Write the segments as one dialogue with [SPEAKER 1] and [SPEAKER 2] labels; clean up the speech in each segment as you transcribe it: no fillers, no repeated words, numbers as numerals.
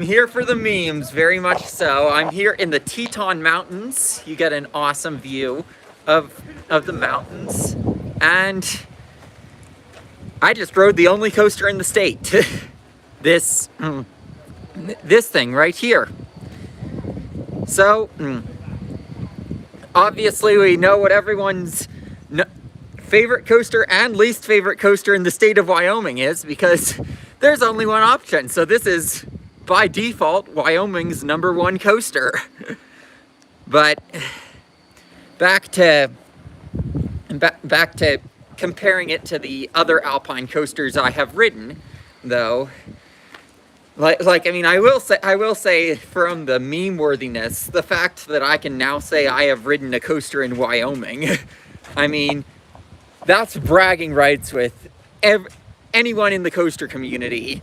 [SPEAKER 1] I'm here for the memes, very much so. I'm here in the Teton Mountains. You get an awesome view of the mountains. And I just rode the only coaster in the state. this this thing right here. So, obviously we know what everyone's favorite coaster and least favorite coaster in the state of Wyoming is, because there's only one option. So this is, by default, Wyoming's #1 coaster. But back to comparing it to the other alpine coasters I have ridden, though. I will say from the meme worthiness, the fact that I can now say I have ridden a coaster in Wyoming, I mean, that's bragging rights with anyone in the coaster community,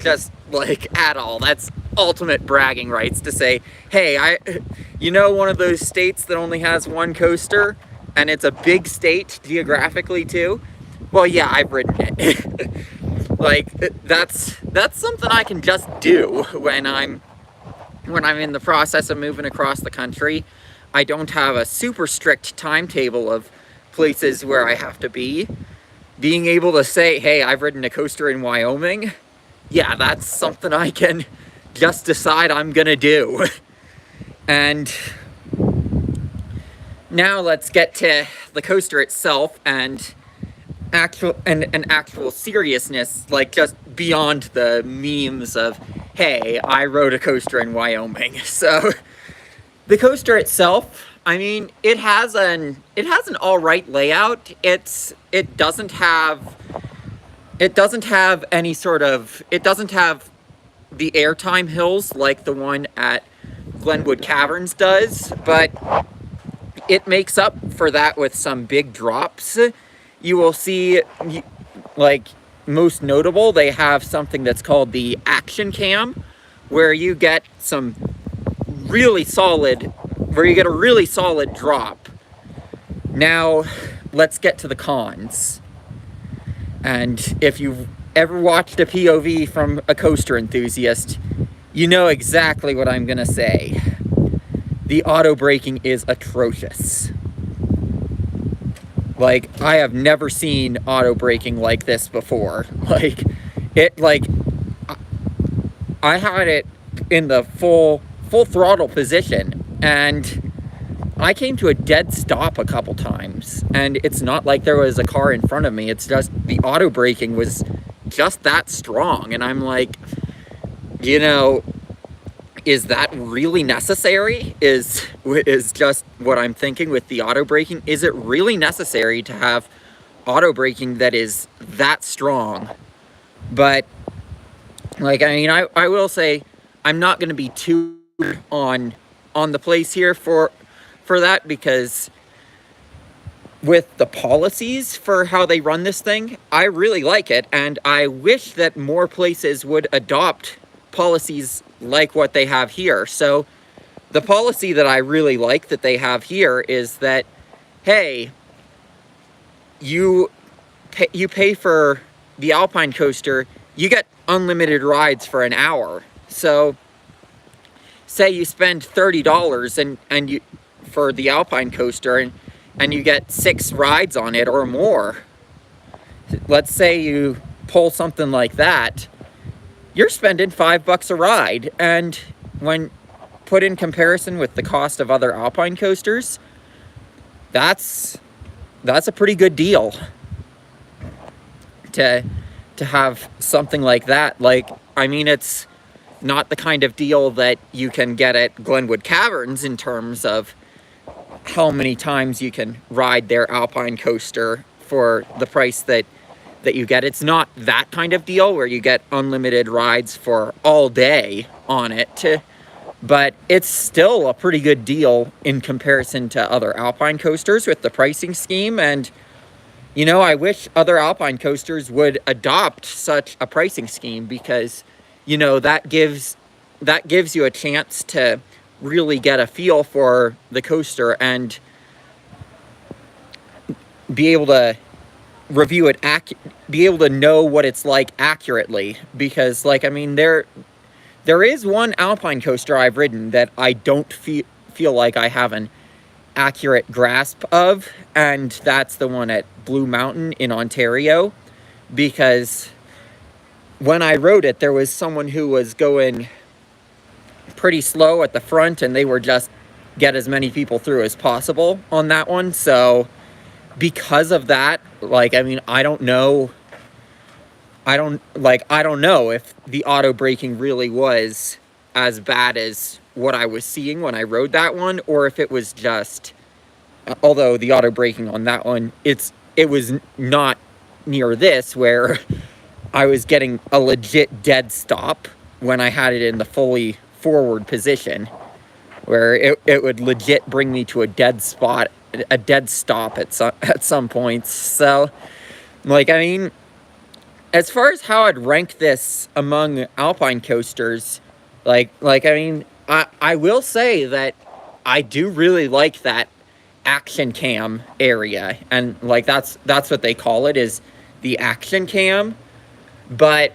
[SPEAKER 1] just like at all. That's ultimate bragging rights to say, hey, one of those states that only has one coaster, and it's a big state geographically too. Well, yeah, I've ridden it. Like, that's something I can just do when I'm in the process of moving across the country. I don't have a super strict timetable of places where I have to be. Being able to say, hey, I've ridden a coaster in Wyoming, yeah, that's something I can just decide I'm gonna do. And now let's get to the coaster itself and actual seriousness, like just beyond the memes of, hey, I rode a coaster in Wyoming. So the coaster itself, I mean, it has an all right layout. It doesn't have any sort of, it doesn't have the airtime hills like the one at Glenwood Caverns does, but it makes up for that with some big drops. You will see, like, most notable, they have something that's called the action cam, where you get a really solid drop. Now, let's get to the cons. And if you've ever watched a POV from a coaster enthusiast, you know exactly what I'm gonna say. The auto braking is atrocious. Like, I have never seen auto braking like this before. I had it in the full throttle position, and I came to a dead stop a couple times, and it's not like there was a car in front of me. It's just the auto braking was just that strong, and I'm like, is that really necessary? Is just what I'm thinking with the auto braking. Is it really necessary to have auto braking that is that strong? But, like, I mean, I will say I'm not going to be too on the place here for that, because with the policies for how they run this thing, I really like it, and I wish that more places would adopt policies like what they have here. So the policy that I really like that they have here is that, hey, you pay for the Alpine coaster, you get unlimited rides for an hour. So say you spend $30 and you for the Alpine coaster, and you get 6 rides on it or more. Let's say you pull something like that, you're spending $5 a ride, and when put in comparison with the cost of other Alpine coasters, that's a pretty good deal to have something like that. Like, I mean, it's not the kind of deal that you can get at Glenwood Caverns in terms of how many times you can ride their Alpine coaster for the price that you get. It's not that kind of deal where you get unlimited rides for all day on it, but it's still a pretty good deal in comparison to other Alpine coasters with the pricing scheme. And I wish other Alpine coasters would adopt such a pricing scheme, because that gives you a chance to really get a feel for the coaster and be able to review it, be able to know what it's like accurately. Because, like, I mean, there There is one alpine coaster I've ridden that I don't feel like I have an accurate grasp of, and that's the one at Blue Mountain in Ontario, because when I rode it, there was someone who was going pretty slow at the front, and they were just get as many people through as possible on that one. So because of that, like, I mean, I don't know if the auto braking really was as bad as what I was seeing when I rode that one, or if it was just, although the auto braking on that one, it was not near this, where I was getting a legit dead stop when I had it in the fully forward position, where it would legit bring me to a dead stop at some points. So, like, I mean, as far as how I'd rank this among alpine coasters, like I mean, I will say that I do really like that action cam area, and like that's what they call it, is the action cam. But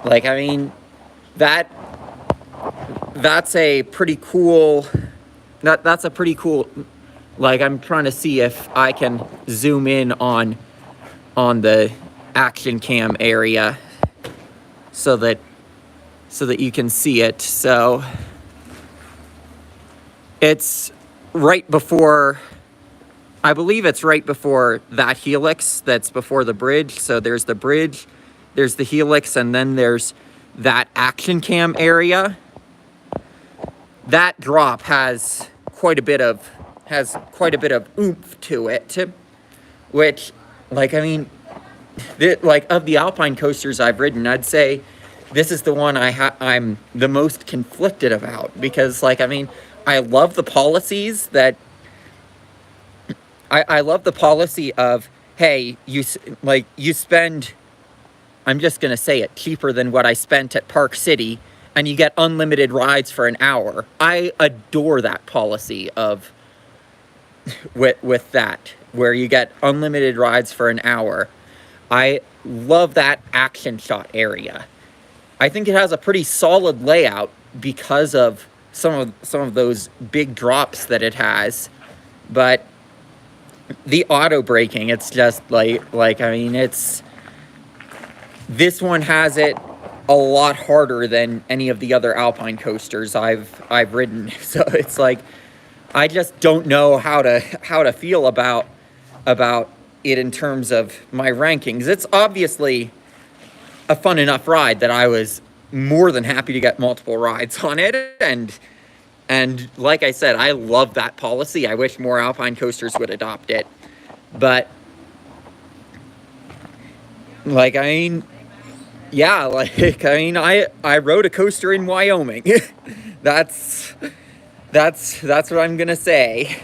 [SPEAKER 1] like, I mean, that's a pretty cool, that's a pretty cool, like, I'm trying to see if I can zoom in on the action cam area so that you can see it. So it's right before, I believe it's right before that helix that's before the bridge. So there's the bridge, there's the helix, and then there's that action cam area. That drop has quite a bit of oomph to it, which, like, I mean, like, of the alpine coasters I've ridden, I'd say this is the one I'm the most conflicted about, because, like, I mean, I love the policies that I love the policy of, hey, you spend, I'm just gonna say it, cheaper than what I spent at Park City, and you get unlimited rides for an hour. I adore that policy of with that, where you get unlimited rides for an hour. I love that action shot area. I think it has a pretty solid layout because of some of those big drops that it has. But the auto braking, it's just like I mean, this one has it a lot harder than any of the other alpine coasters I've ridden. So it's like, I just don't know how to feel about it in terms of my rankings. It's obviously a fun enough ride that I was more than happy to get multiple rides on it, and like I said, I love that policy. I wish more alpine coasters would adopt it. But, like, I mean, yeah, like, I mean, I rode a coaster in Wyoming. That's what I'm gonna say.